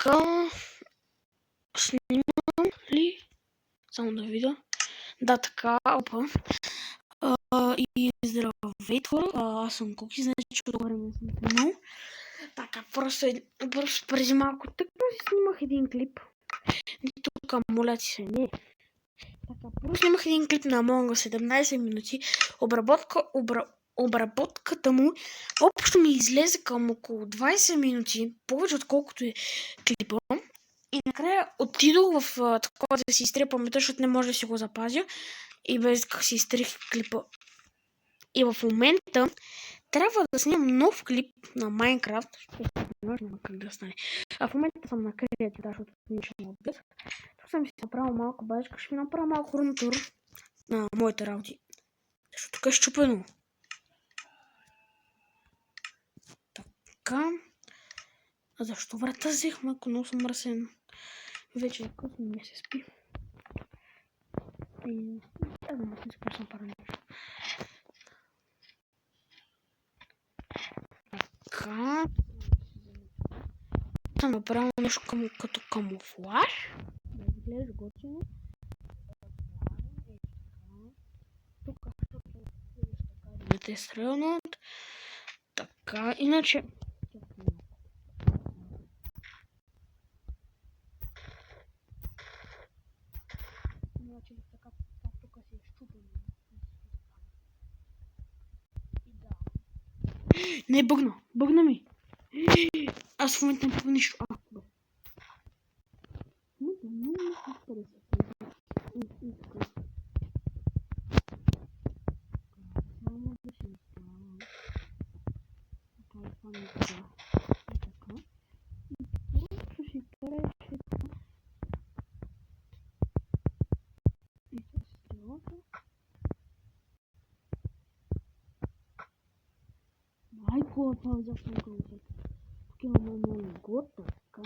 Така, снимам ли? Само да видя. Да, така, опа. И здравейте хора, аз съм Куки, значи от време съм снимал. Така, просто преди малко така снимах един клип. Тук, моля ти се, не. Така, просто снимах един клип на Among Us 17 минути. Обработката му общо ми излезе към около 20 минути, повече отколкото е клипа. И накрая отидох в такова да си изтрия паметта, защото не може да си го запазя. И без как си изтрих клипа. И в момента трябва да снимам нов клип на Майнкрафт. Няма как да стане. А в момента съм на Creative, защото нямаше на обед. Тук съм си направил малко базичка, ще ми направя малко румтур на моите работи. Защото тук е щупено. Така. А защо врата взехме, ако много съм мръсен? Вече е късно, не се спи. И аз не си спресна пара нещо. Така. Съм направил нещо като камуфлаж. Да изглежда готино. Тук да те стрелнат. Така, иначе... Иначе така тук си е щупено. И да. Не, бъгна ми. Аз в момента не правя нищо. Майко, това взяхме концерт. Тук имаме много год, така.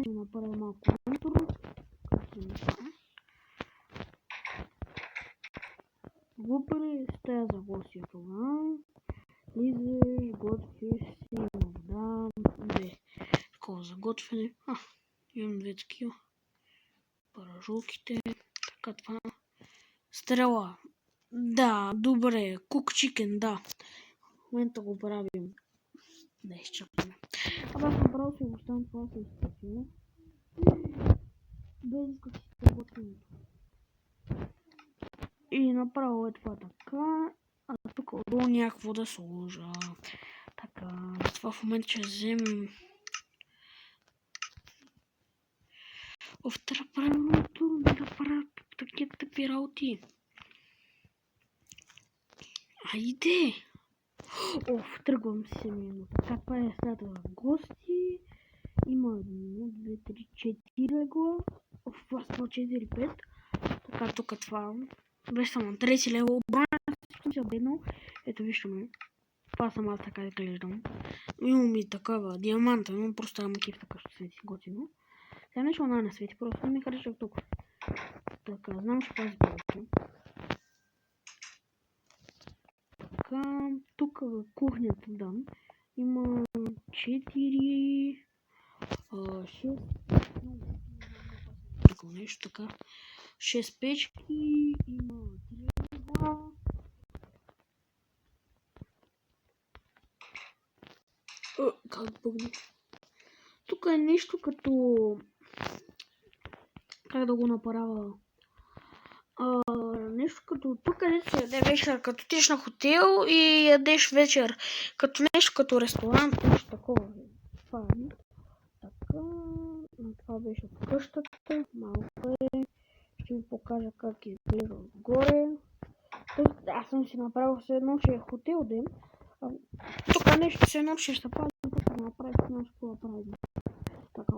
Ще направя малко контур. Глупари стая за гостия това. Лизеш, готвиш си, вода, две. Такова за готвене. Имам две такива. Паражулките. Така това. Стрела. Да, добре. Cook chicken, да. В момента го правим. Да изчакаме. Аз съм правил си го оставам това се изпълнено. Без исках си се готвим. И направо е това така. А тук отдолу някакво да сложа. Така. Това в момента ще вземем. Трябва да правим рутур, да правя такива тъпи работи. Айде! Тръгвам се минута. Каква е стата за гости? Има 1, 2, 3, 4 легла. Това са 4, 5. Така, тук това. Беше само трети лево. Броня съм се обеднал. Ето вижте ме. Това съм аз така да гледам. Имам и такава диаманта, но просто ама кеф така ще свети готино. Сега нещо она не свети, просто ми харесва тук. Така, знам, че пази повече. Така, тук кухнята дам. Има 4, 6, такова нещо така. 6 печки, има 3 легла. Как бъгна? Тук е нещо като... Как да го направя? Нещо като тук, където се яде вечер, като отидеш на хотел и ядеш вечер, като нещо като ресторант, нещо такова. Това е. Така, това беше къщата, малко е. Ще ви покажа как изглежда отгоре. Аз съм си направил все едно, че е хотел ден. Тук нещо се едно, че ще пазим, тук ще направим нещо, какво да правим. Така,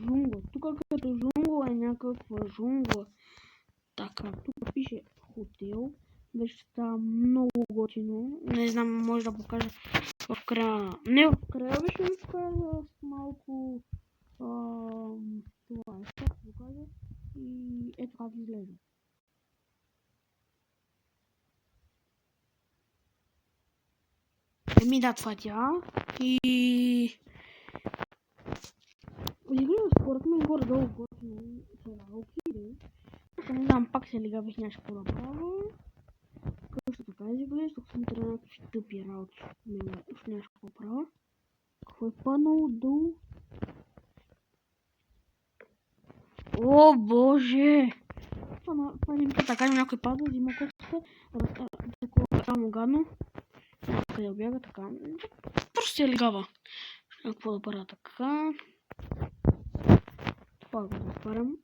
джунгла. Тук като джунгла е някаква джунгла. Така, тук пише хотел. Вече става много готино. Не знам, може да покажа в края. Не в края, ще ви покажа малко това е. Ще покажа и ето как изглежда. Еми да, това е тя. И... Изглежда според мен горе-долу готино. Сега, окей. Ако не знам, пак се лигавих нещо да правя. Също така изглежда, тук съм трябва някакви тъпи работи. Още нещо да правя. Какво е паднало долу? О, боже! Това не ми така, някой пада, взима коксата, такова само гадно. Къде бяга така. Просто се лигава. Какво да правя така. Това го затварям.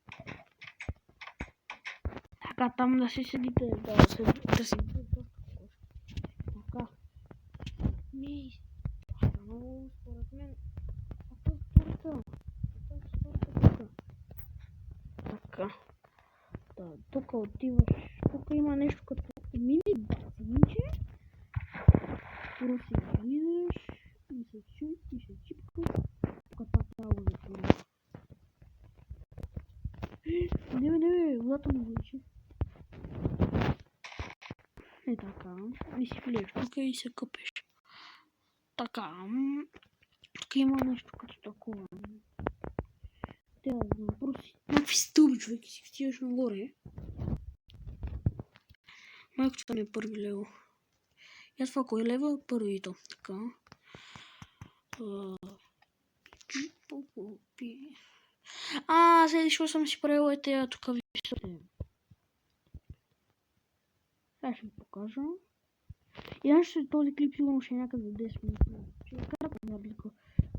Така, там да си седите, да си... Така. Ми... Много според мен... Така. Да, тук отиваш. Тук има нещо като мини басейнче. Първо си влизаш и се чипка. Тук трябва да затворя. Не, водата ми вличи. Е така. И си влезеш тук и се къпеш. Така. Тук има нещо като такова. Трябва да знам. Просто някакви стълби, човек, и си стигаш нагоре. Майкото ми е първи лево. И това кой е лево? Първито. Така. Следващо съм си правила и тея тук висоте. Сега ще ви покажа. И значи този клип сигурно ще е някъде за 10 минути. Ще ви кара по разлика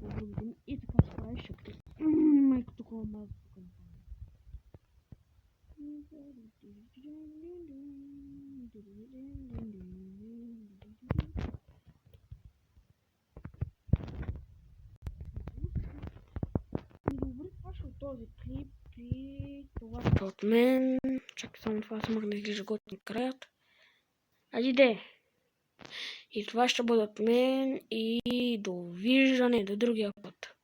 на другите. И така се прави шакли. Майко такова малко тук. Добре, това ще от този клип и това е от мен. Чакай само това, смък да изглежда готин краят. Айде! И това ще бъде от мен и довиждане до другия път.